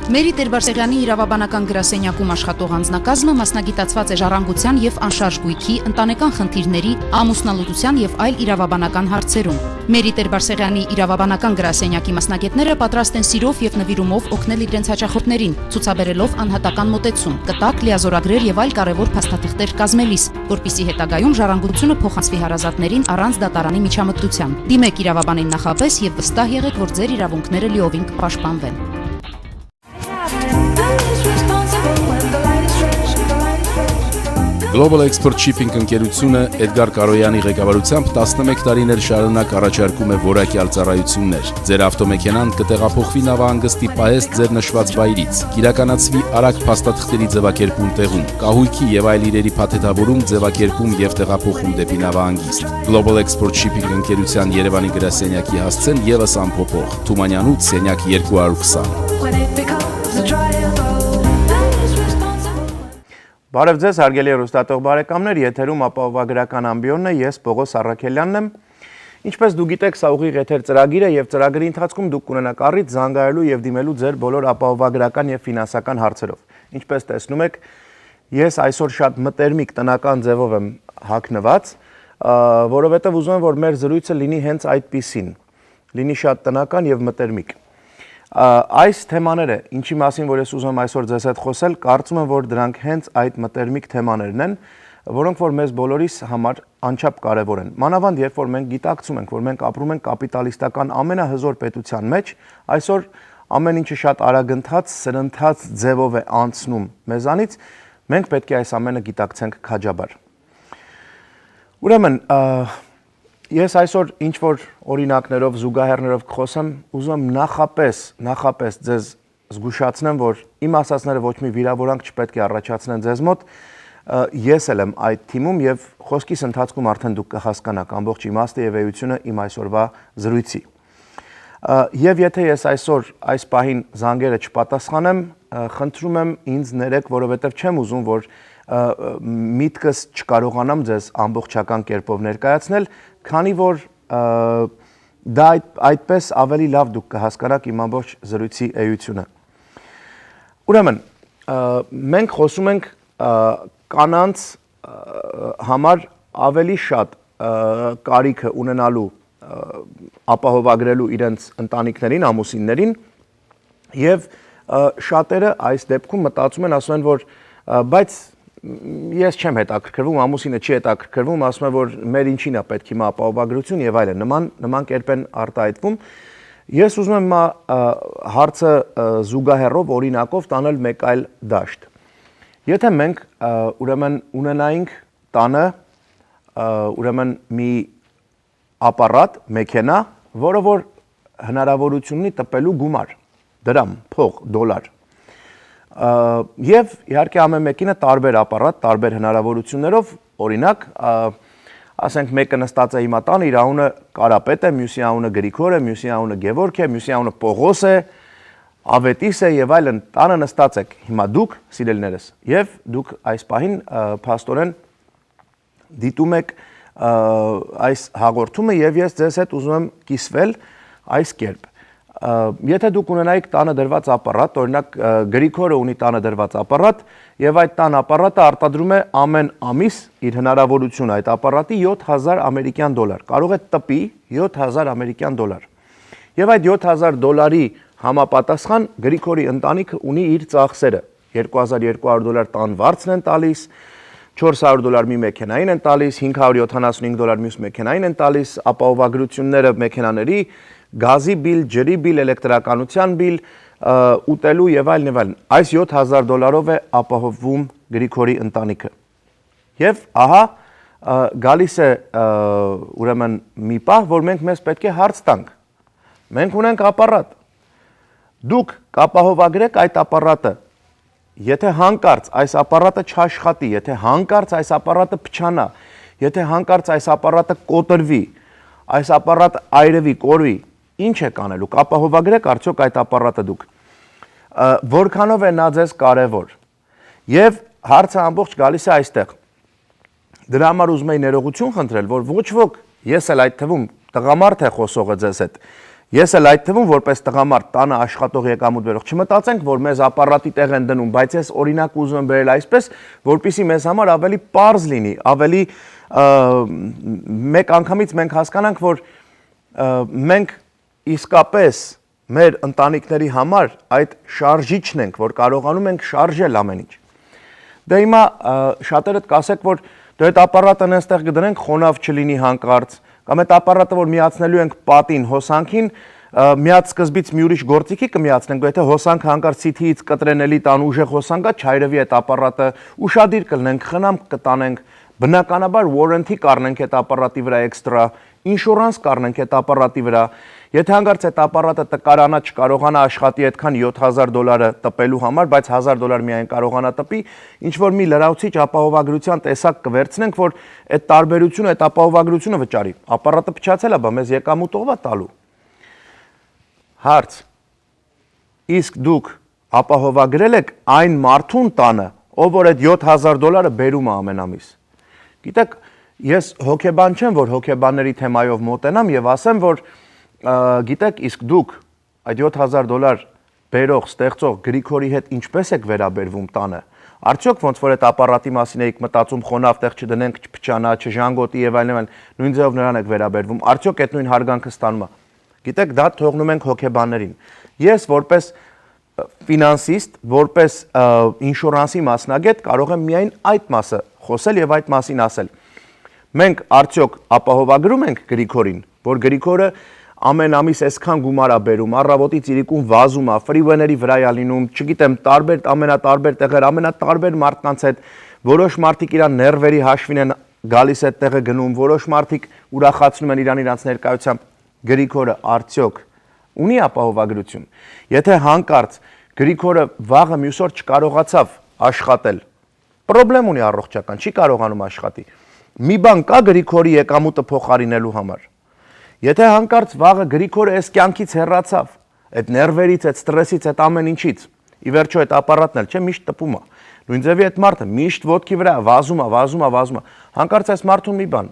Մերի Տեր-Բարսեղյանի իրավաբանական գրասենյակում աշխատող անձնակազմը մասնագիտացված է ժառանգության և անշարժ գույքի, ընտանեկան խնդիրների, ամուսնալուծության և այլ իրավաբանական հարցերում։ Մերի Տեր-Բարսեղյանի իրավաբանական գրասենյակի մասնագետները պատրաստ են սիրով և նվիրումով օգնել իրենց հաճախորդներին, ցուցաբերելով անհատական մոտեցում, կտակ, լիազորագրեր և այլ կարևոր փաստաթղթեր կազմելիս, որպեսզի հետագայում ժառանգությունը փոխանցվի հարազատներին առանց դատարանի միջամտության։ Դիմեք իրավաբանին նախապես և վստահ եղեք, որ ձեր իրավունքները լիովին կպաշտպանվեն։ Global Export Shipping ընկերությունը Էդգար Կարոյանի ղեկավարությամբ 11 տարիներ շարունակ առաջարկում է որակյալ ծառայություններ։ Ձեր ավտոմեքենան կտեղափոխվի նավահանգստի պահեստ ձեր նշված վայրից, կիրականացվի արագ փաստաթղթերի ձևակերպում տեղում, կահույքի եւ այլ իրերի փաթեթավորում, ձևակերպում եւ տեղափոխում դեպի նավահանգիստ։ Global Export Shipping ընկերության Երևանի գրասենյակի հասցեն եւս անփոփոխ։ Թումանյանուց սենյակ 220։ Բարև ձեզ, հարգելի հեռուստատող բարեկամներ, եթերում ապահովագրական ամբիոնն է, ես Պողոս Առաքելյանն եմ։ Ինչպես դուք գիտեք, սա ուղիղ եթեր ծրագիր է եւ ծրագրի ընթացքում դուք կունենաք առիթ զանգահարելու եւ դիմելու ձեր բոլոր ապահովագրական եւ ֆինանսական հարցերով։ Ինչպես տեսնում եք, ես այսօր շատ մտերմիկ տնական ձևով եմ հագնված, որովհետեւ ուզում եմ, որ մեր զրույցը լինի հենց այդպիսին, լինի շատ տնական եւ մտերմիկ։ Այս թեմաները, ինչի մասին որ ես ուզում եմ այսօր ձեզ հետ խոսել, կարծում եմ, որ դրանք հենց այդ մտերմիկ թեմաներն են, որոնք որ մեզ բոլորիս համար անչափ կարևոր են։ Մանավանդ երբ որ մենք գիտակցում ենք, որ մենք ապրում ենք կապիտալիստական ամենահզոր պետության մեջ, այսօր ամեն ինչը շատ արագընթաց, սրընթաց ձևով է անցնում մեզանից, մենք պետք է այս ամենը գիտակցենք քաջաբար։ Ուրեմն, ես այսօր ինչ-որ օրինակներով, զուգահեռներով կխոսեմ, ուզում եմ նախապես ձեզ զգուշացնեմ, որ իմ ասածները ոչ մի վիրավորանք չպետք է առաջացնեն ձեզ մոտ, ես էլ եմ այդ թիմում և խոսքիս ընթացքում արդեն դուք կհասկանաք ամբողջ իմաստը և էությունը իմ այսօրվա զրույցի։ Եվ եթե ես այսօր այս պահին զանգերը չպատասխանեմ, խնդրում եմ ինձ ներեք, որովհետև չեմ ուզում, որ միտքս չկարողանամ ձեզ ամբողջական կերպով ներկայացնել, քանի որ դա այդպես ավելի լավ դուք կհասկանաք իմ ամբողջ զրույցի էությունը։ Ուրեմն, մենք խոսում ենք կանանց համար ավելի շատ կարիքը ունենալու ապահովագրելու իրենց ընտանիքներին, ամուսիններին և շատերը այս դեպքում մտածում են, ասում են, որ բայց ես չեմ հետաքրքրվում, ամուսինը չի հետաքրքրվում, ասում է, որ մեր ինչին է պետք հիմա ապահովագրություն եւ այլն, նման կերպ են արտահայտվում։ Ես ուզում եմ հարցը զուգահեռով օրինակով տանել մեկ այլ դաշտ։ Եթե մենք ուրեմն ունենայինք տանը ուրեմն մի ապարատ, մեքենա, որը որ հնարավորություն ունի տպելու գումար, դրամ, փող, դոլար։ Եվ իհարկե ամեն մեկինը տարբեր ապարատ, տարբեր հնարավորություններով, օրինակ, ասենք մեկը նստած է հիմա տանը, իր անունը Կարապետ է, մյուսի անունը Գրիգոր է, մյուսի անունը Գևորգ է, մյուսի անունը Պողոս է, Ավետիս է եւ այլն, տանը նստած եք հիմա դուք, սիրելիներս, եւ դուք այս պահին փաստորեն դիտում եք այս հաղորդումը եւ ես ձեզ հետ ուզում եմ կիսվել այս կերպ։ Եթե դուք ունենայիք տանը դրված ապարատ, օրինակ Գրիգորը ունի տանը դրված ապարատ եւ այդ տան ապարատը արտադրում է ամեն ամիս իր հնարավորությունը այդ ապարատի 7000 ամերիկյան դոլար, կարող է տպի 7000 ամերիկյան դոլար։ Եվ այդ 7000 դոլարի համապատասխան Գրիգորի ընտանիքը ունի իր ծախսերը, 2200 դոլար տան վարձն են տալիս, 400 դոլար մի մեքենային են տալիս, 575 դոլար մյուս մեքենային են տալիս, ապահովագրությունները մեքենաների, գազի բիլ, ջրի բիլ, էլեկտրականության բիլ, ուտելու եւ այլն եւ այլն։ Այս 7000 դոլարով է ապահովվում Գրիգորի ընտանիքը։ Եվ ահա գալիս է ուրեմն մի պահ, որ մենք մեզ պետք է հարց տանք։ Մենք ունենք ապարատ։ Դուք կապահովագրեք այդ ապարատը։ Եթե հանկարծ այս ապարատը չաշխատի, եթե հանկարծ այս ապարատը փչանա, եթե հանկարծ այս ապարատը կոտրվի, այս ապարատը այրվի, կորվի, ինչ եք անելու, կապահովագրեք արդյոք այդ ապարատը դուք։ Որքանով է նա ձեզ կարևոր։ Եվ հարցը ամբողջ գալիս է այստեղ։ Դրա համար ուզում եի ներողություն խնդրել, որ ոչ ոք, ես էլ այդ թվում տղամարդ է խոսողը ձեզ հետ, Ես էլ այդ թվում որպես տղամարդ տանը աշխատող եկամուտ բերող չմտածենք, որ մեզ ապարատի տեղ են դնում, բայց ես օրինակ ուզում եմ բերել այսպես, որպեսզի մեզ համար ավելի պարզ լինի, ավելի մեկ անգամից մենք հասկանանք, որ մենք իսկապես մեր ընտանիքների համար այդ շարժիչն ենք, որ կարողանում ենք շարժել ամեն ինչ։ Դե հիմա շատերդ կասեք, որ դու այդ ապարատը այնտեղ կդնենք, խոնավ չլինի հանկարծ, կամ այդ ապարատը, որ միացնելու ենք պատին, հոսանքին, միած սկզբից մի ուրիշ գործիքի կմիացնենք, եթե հոսանքը հանկարծ CT-ից կտրենելի տան ուժեղ հոսանքա, չայրևի այդ ապարատը ուշադիր կլնենք, խնամ կտանենք, բնականաբար warranty կառնենք այդ ապարատի վրա էքստրա, ինշուրանս կառնենք այդ ապարատի վրա, եթե հանկարծ այդ ապարատը տկարանա չկարողանա աշխատի այդքան $7,000 տպելու համար, բայց $1,000 միայն կարողանա տպի, ինչ որ մի լրացուցիչ ապահովագրության տեսակ կվերցնենք, որ այդ տարբերությունը, այդ ապահովագրությունը վճարի։ Ապարատը փչացել է, բա մեզ եկամուտ ով է տալու։ Հարց. իսկ դուք ապահովագրել եք այն մարդուն տանը, ով որ այդ $7,000 բերում է ամեն ամիս։ Գիտեք, ես հոգեբան չեմ, որ հոգեբանների թեմայով մոտենամ եւ ասեմ, որ գիտեք, իսկ դուք այդ $7,000 բերող, ստեղծող Գրիգորի հետ ինչպես եք վերաբերվում տանը։ Արդյոք ոնց որ այդ ապարատի մասին եք մտածում, խոնավ տեղ չդնենք, չփչանա, չժանգոտի եւ այլն, նույն ձեւով նրան եք վերաբերվում։ Արդյոք այդ նույն հարգանքը ստանում է։ Գիտեք, դա թողնում ենք հոգեբաններին։ Ես որպես ֆինանսիստ, որպես ինշուրանսի մասնագետ կարող եմ միայն այդ մասը խոսել եւ այդ մասին ասել։ Մենք արդյոք ապահովագրում ենք Գրիգորին, որ Գրիգորը ամեն ամիս այսքան գումար է բերում, առավոտից իրիկուն վազում է, ֆրիվեների վրա է լինում, չգիտեմ, ամենատարբեր տեղեր, ամենատարբեր մարդկանց հետ, որոշ մարդիկ իրան ներվերի հաշվին են գալիս այդ տեղը գնում, որոշ մարդիկ ուրախացնում են իրանց ներկայությամբ։ Գրիգորը արդյոք ունի ապահովագրություն։ Եթե հանկարծ Գրիգորը վաղը մյուս օր չկարողացավ աշխատել, պրոբլեմ ունի առողջական, չի կարողանում աշխատի։ Մի բան կա Գրիգորի եկամուտը փոխարինելու համար։ Եթե հանկարծ վաղը Գրիգորը այս կյանքից հեռացավ, այդ ներվերից, այդ ստրեսից, այդ ամեն ինչից, ի վերջո այդ ապարատն էլ չէ, միշտ տպում է։ Նույն ձևի այդ մարդը միշտ ոտքի վրա վազում է։ Հանկարծ այս մարդուն մի բան,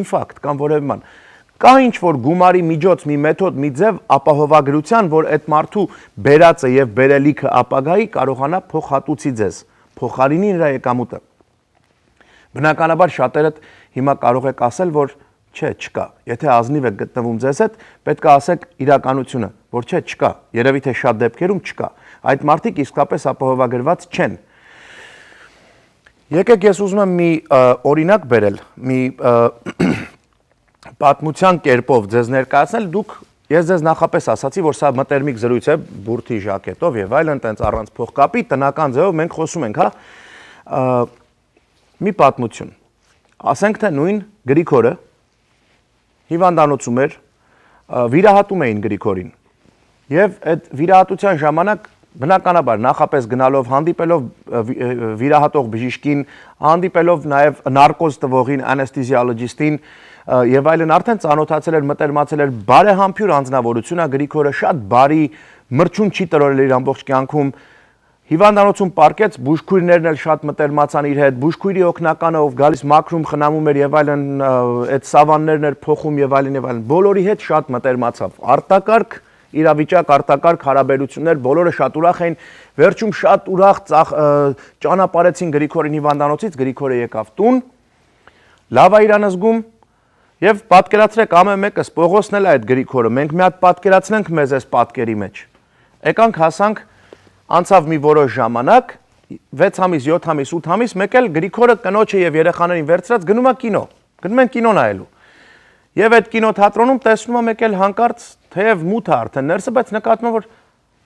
ինֆարկտ կամ որևէ բան, կա ինչ որ գումարի միջոց, մի մեթոդ, մի ձև ապահովագրության, որ այդ մարդու բերածը եւ բերելիքը ապագայի կարողանա փոխհատուցի ձեզ, փոխարինի նրա եկամուտը։ Բնականաբար շատերդ հիմա կարող եք ասել, որ չէ, չկա։ Եթե ազնիվ եք գտնվում ձեզ հետ, պետք է ասեք իրականությունը, որ չէ, չկա։ Երևի թե շատ դեպքերում չկա։ Այդ մարդիկ իսկապես ապահովագրված չեն։ Եկեք ես ուզում եմ մի օրինակ բերել, մի պատմության կերպով ձեզ ներկայացնել, ես ձեզ նախապես ասացի, որ սա մտերմիկ զրույց է, բուրդի ժակետով եւ այլն, տենց առանց փողկապի, տնական ձևով մենք խոսում ենք, հա։ Մի պատմություն։ Ասենք թե նույն Գրիգորը հիվանդանոցում էր, վիրահատում էին Գրիգորին։ Եվ այդ վիրահատության ժամանակ բնականաբար նախապես գնալով, հանդիպելով վիրահատող բժիշկին, հանդիպելով նաև նարկոզ տվողին, անեսթեզիոլոգիստին եւ այլն արդեն ծանոթացել էր, մտերմացել էր բարեհամբույր անձնավորություն, Գրիգորը շատ բարի, մրջուն չի տրորել իր ամբողջ կյանքում։ Հիվանդանոցում պարկեց, բուժքույրներն էլ շատ մտերմացան իր հետ, բուժքույրի օգնականը, ով գալիս մաքրում, խնամում էր եւ այլն, այդ սավաններն էր փոխում եւ այլն, բոլորի հետ շատ մտերմացավ։ Արտակարգ իրավիճակ, արտակարգ հարաբերություններ, բոլորը շատ ուրախ էին, վերջում շատ ուրախ ճանապարհեցին Գրիգորին հիվանդանոցից, Գրիգորը եկավ տուն, լավ է իրան զգում եւ պատկերացրեք ամեն մեկս Պողոսն էլ այդ Գրիգորը, մենք մի հատ պատկերացնենք մեզ այս պատկերի մեջ։ Եկանք հասանք, անցավ մի որոշ ժամանակ, 6 ամիս, 7 ամիս, 8 ամիս, մեկ էլ Գրիգորը կնոջը եւ երեխաներին վերցրած գնում է կինո, գնում են կինո նայելու։ Եվ այդ կինոթատրոնում տեսնում է մեկ էլ հանկարծ թեև մութ է արդեն ներսը, բայց նկատում է, որ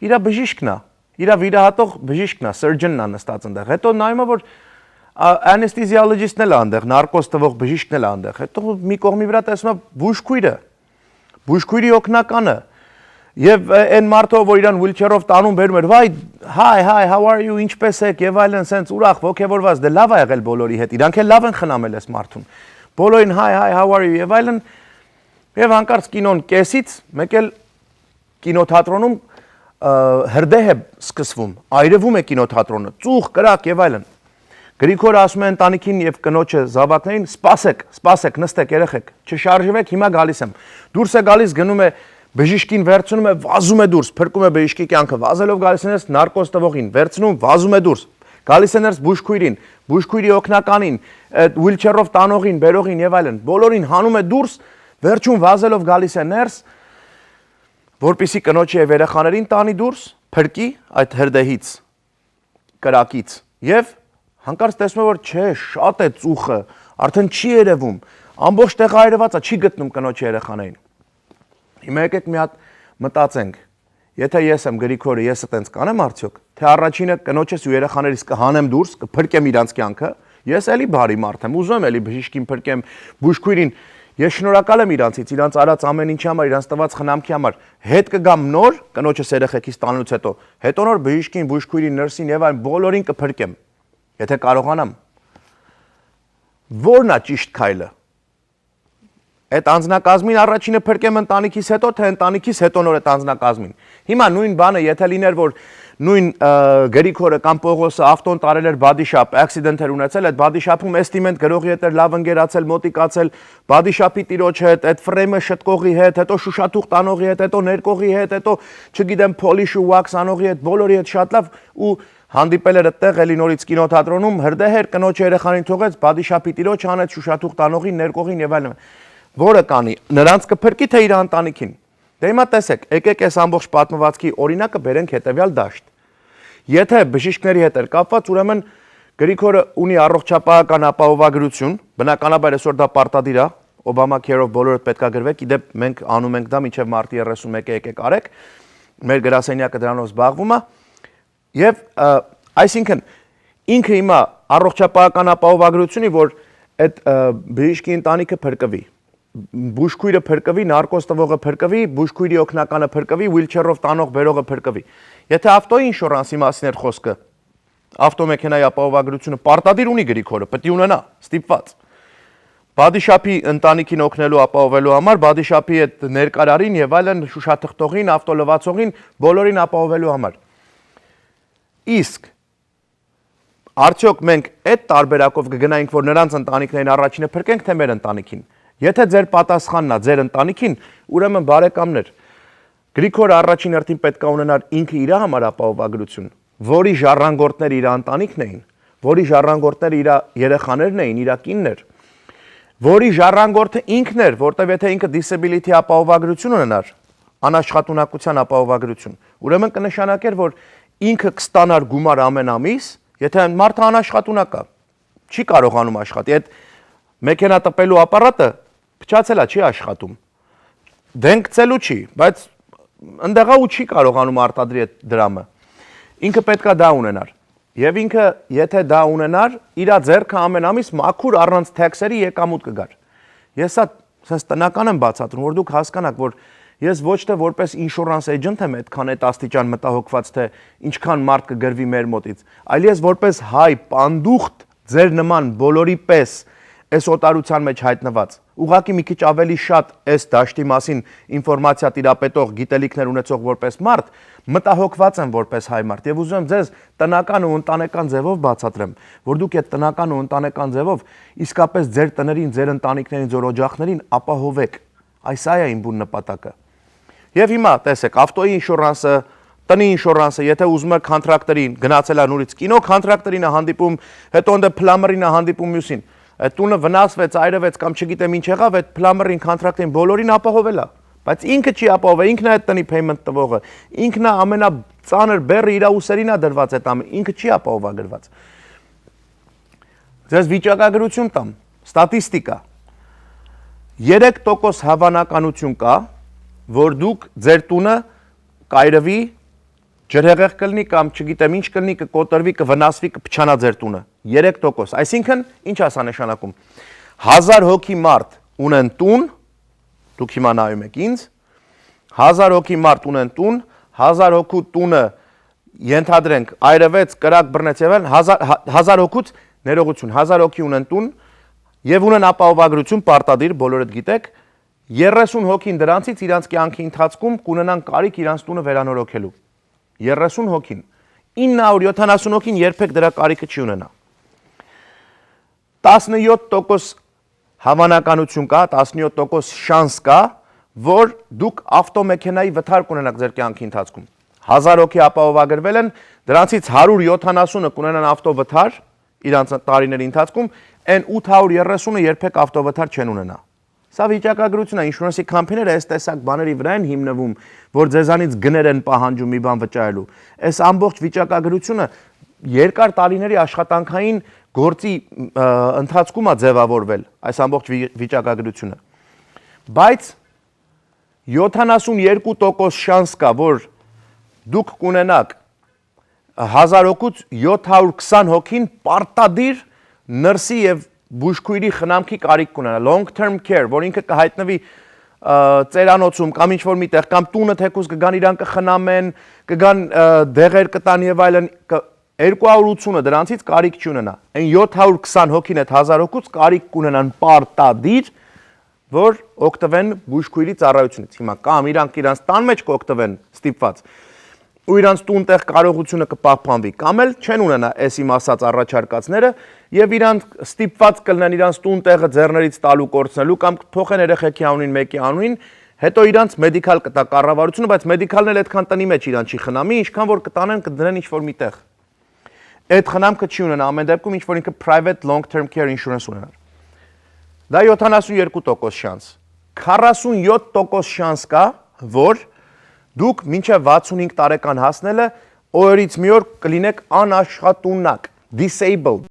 իր բժիշկն է, իր վիրահատող բժիշկն է, surgeon-ն է նստած այնտեղ։ Հետո նայում է, որ anesthesiologist-ն էլ է այնտեղ, նարկոզ տվող բժիշկն էլ է այնտեղ։ Հետո մի կողմի վրա տեսնում է բուժքույրը, բուժքույրի օգնականը։ Եվ այն մարդը, որ իրան wheelchair-ով տանում բերում էր, վայ, hi, how are you, ինչպես եք, եւ այլն, սենց ուրախ, ոգևորված, դե լավ է եղել բոլորի հետ, իրանք էլ լավ են խնամել այս մարդուն։ Բոլորին hi, how are you, եւ այլն, եւ հանկարծ կինոն կեսից, մեկ էլ կինոթատրոնում հրդեհ է սկսվում, այրվում է կինոթատրոնը, ծուխ, կրակ եւ այլն։ Գրիգորը ասում է ընտանիքին եւ կնոջը զավակներին, սպասեք, նստեք երեխեք, չշարժվեք, հիմա գալիս եմ։ Դուրս է գալիս, գնում է բժիշկին վերցնում է, վազում է դուրս, փրկում է բժիշկի կյանքը, վազելով գալիս է ներս նարկոզ տվողին, վերցնում, վազում է դուրս, գալիս է ներս բուժքույրին, բուժքույրի օգնականին, wheelchair-ով տանողին, բերողին եւ այլն, բոլորին հանում է դուրս, վերջում վազելով գալիս է ներս, որպեսզի կնոջի եւ երեխաներին տանի դուրս, փրկի այդ հրդեհից, կրակից եւ հանկարծ տեսնում է որ չէ, շատ է ծուխը, արդեն չի երևում, ամբողջ տեղը այրված է, չի գտնում կնոջի երեխաներին։ Հիմա եկեք մի հատ մտածենք, եթե ես եմ Գրիգորը, ես այտենց կանեմ արդյոք, թե առաջինը կնոջս ու երեխաներիս կհանեմ դուրս, կփրկեմ իրանց կյանքը, ես էլի բարի մարդ եմ, ուզում եմ էլի բժիշկին փրկեմ, բուժքույրին, ես շնորհակալ եմ իրանցից, իրանց արած ամեն ինչի համար, իրանց տված խնամքի համար, հետ կգամ նոր կնոջս երեխեքից տանելուց հետո նոր բժիշկին, բուժքույրին, նրսին եւ այլն բոլորին կփրկեմ, եթե կարողանամ։ Որն է ճիշտ քայլը։ Այդ անձնակազմին առաջինը փրկեմ ընտանիքից հետո, թե ընտանիքից հետո նոր այդ անձնակազմին։ Հիմա նույն բանը, եթե լիներ, որ նույն Գրիգորը կամ Պողոսը ավտոն տարել էր բադիշապ, accident էր ունեցել, այդ բադիշապում estimate գրողի հետ էր լավ ընկերացել, մոտիկացել, բադիշապի տիրոջ հետ, այդ ֆրեյմը շտկողի հետ, հետո շուշաթուղ տանողի հետ, հետո ներկողի հետ, հետո չգիտեմ polish ու wax անողի հետ, բոլորի հետ շատ լավ ու հանդիպել էր այդտեղ էլի նորից կինոթատրոնում, հրդեհեր կնոջ երեխանին թողեց, բադիշապի տիրոջ հանեց շուշաթուղ տանողին, ներկողին եւ այլն։ Որը կանի, նրանց կփրկի թե իր ընտանիքին։ Դե հիմա տեսեք, եկեք այս ամբողջ պատմվածքի օրինակը բերենք հետեւյալ դաշտ։ Եթե բժիշկների հետ էր կապված, ուրեմն Գրիգորը ունի առողջապահական ապահովագրություն, բնականաբար այսօր դա պարտադիր է, Obama Care-ով բոլորդ պետքա գրվեք, իդեպ մենք անում ենք դա մինչև մարտի 31-ը եկեք արեք, մեր գրասենյակը դրանով զբաղվում է, եւ այսինքն ինքը հիմա առողջապահական ապահովագրությունի, որ այդ բժիշկի ընտանիքը փրկվի, բուժքույրը փրկվի, նարկոզ տվողը փրկվի, բուժքույրի օգնականը փրկվի, wheelchair-ով տանող բերողը փրկվի։ Եթե ավտոյի ինշորանսի մասին էր խոսքը, ավտոմեքենայի ապահովագրությունը պարտադիր ունի Գրիգորը, պետք է ունենա, ստիպված։ Բադիշապի ընտանիքին օգնելու ապահովելու համար, բադիշապի այդ ներկարարին եւ այլն շուշաթղթողին, ավտոլվացողին, բոլորին ապահովելու համար։ Իսկ արդյոք մենք այդ տարբերակով կգնայինք, որ նրանց ընտանիքներին առաջինը փրկենք, թե մեր ընտանիքին։ Եթե ձեր պատասխանն է ձեր ընտանիքին, ուրեմն բարեկամներ, Գրիգորը առաջին հերթին պետք է ունենար ինքը իր համար ապահովագրություն, որի ժառանգորդները իր ընտանիքն էին, որի ժառանգորդները իր երեխաներն էին, իր կինն էր, որի ժառանգորդը ինքն էր, որտեղ եթե ինքը disability ապահովագրություն ունենար, անաշխատունակության ապահովագրություն, ուրեմն կնշանակեր, որ ինքը կստանար գումար ամեն ամիս, եթե մարդը անաշխատունակ է, չի կարողանում աշխատի, այդ մեքենա տպելու ապարատը փչացել է, չի աշխատում, դենքցելու չի, բայց ընդեղա ու չի կարողանում արտադրի այդ դրամը, ինքը պետքա դա ունենար, եւ ինքը եթե դա ունենար, իր ձեռքը ամեն ամիս մաքուր առանց թեքսերի եկամուտ կգար, ես սա sense տնական եմ բացատրում, որ դուք հասկանաք, որ ես ոչ թե որպես insurance agent եմ այդքան այդ աստիճան մտահոգված, թե ինչքան մարդ կգրվի մեր մոտից, այլ ես որպես հայ պանդուխտ ձեր նման բոլորի պես այս օտարության մեջ հայտնված, ուղղակի մի քիչ ավելի շատ այս դաշտի մասին ինֆորմացիա տիրապետող գիտելիքներ ունեցող որպես մարդ, մտահոգված եմ որպես հայ մարդ եւ ուզում եմ ձեզ տնական ու ընտանեկան ձևով բացատրեմ, որ դուք այդ տնական ու ընտանեկան ձևով իսկապես ձեր տներին, ձեր ընտանիքներին, ձեր օջախներին ապահովեք։ Այս է իմ բուն նպատակը։ Եվ հիմա տեսեք, ավտոյի ինշորանսը, տնի ինշորանսը, եթե ուզում եք կոնտրակտորին, գնացել է նորից կինո կոնտրակտորին է հանդիպում, հետո ընդ պլամերին է հանդիպում մյուսին։ Այդ տունը վնասվեց, այրվեց կամ չգիտեմ ինչ եղավ, այդ պլամերին կոնտրակտին բոլորին ապահովել է, բայց ինքը չի ապահովել, ինքն է այդ տնի payment տվողը, ինքն է ամենածանր բեռը իր ուսերին է դրված այդ ամեն, ինքը չի ապահովագրված։ Ձեզ վիճակագրություն տամ, ստատիստիկա։ 3% հավանականություն կա, որ դուք ձեր տունը կայրվի, ջրհեղեղ կլինի կամ չգիտեմ ինչ կլինի, կկոտրվի, կվնասվի, կփչանա ձեր տունը։ 3%, այսինքն ինչ է սա նշանակում։ 1000 հոգի մարդ ունեն տուն, դուք հիմա նայում եք ինձ, 1000 հոգի մարդ ունեն տուն, 1000 հոգու տունը ենթադրենք այրվեց, կրակ բռնեց եւ այլն, 1000 հոգուց ներողություն, 1000 հոգի ունեն տուն եւ ունեն ապահովագրություն պարտադիր, բոլորդ գիտեք, 30 հոգին դրանցից իրանց կյանքի ընթացքում կունենան կարիք իրանց տունը վերանորոգելու։ 30 հոգին, 970 հոգին երբեք դրա կարիքը չի ունենա։ 17% հավանականություն կա, 17% շանս կա, որ դուք ավտոմեքենայի վթար կունենաք ձեր կյանքի ընթացքում։ 1000 հոգի ապահովագրվել են, դրանցից 170-ը կունենան ավտովթար իրանց տարիների ընթացքում, այն 830-ը երբեք ավտովթար չեն ունենա։ Սա վիճակագրություն է, ինշուրանսի կամփիները այս տեսակ բաների վրա են հիմնվում, որ ձեզանից գներ են պահանջում մի բան վճարելու։ Այս ամբողջ վիճակագրությունը երկար տարիների աշխատանքային գործի ընթացքում է ձևավորվել, այս ամբողջ վիճակագրությունը։ Բայց 72% շանս կա, որ դուք կունենաք 1000 հոգուց 720 հոգին պարտադիր նրսի եւ բուժքույրի խնամքի կարիք կունենա, long term care, որ ինքը կհայտնվի ծերանոցում կամ ինչ-որ միտեղ, կամ տունը թեկուզ կգան իրան կխնամեն, կգան դեղեր կտան եւ այլն, 280-ը դրանցից կարիք չունենա։ Այն 720 հոգին այդ 1000 հոգուց կարիք կունենան պարտադիր, որ օգտվեն բուժքույրի ծառայությունից։ Հիմա կամ իրանք իրանց տան մեջ կօգտվեն ստիպված, ու իրանց տունտեղ կարողությունը կպահպանվի, կամ էլ չեն ունենա այս իմ ասած առաջարկածները եւ իրանք ստիպված կլինեն իրանց տունտեղը ձեռներից տալու կորցնելու կամ փոխեն երեխեքի անունին մեկի անունին, հետո իրանց մեդիկալ կտա կառավարությունը, բայց մեդիկալն էլ այդքան տնի մեջ իրան չի խնամի, ինչքան որ կտանեն կդնեն ինչ-որ միտեղ։ Այդ խնամքը չի ունենա ամեն դեպքում, ինչ որ ինքը private long term care insurance ունենա։ Դա 72% շանս։ 47% շանս կա, որ դուք մինչև 65 տարեկան հասնելը օրերից մի օր կլինեք անաշխատունակ, disabled։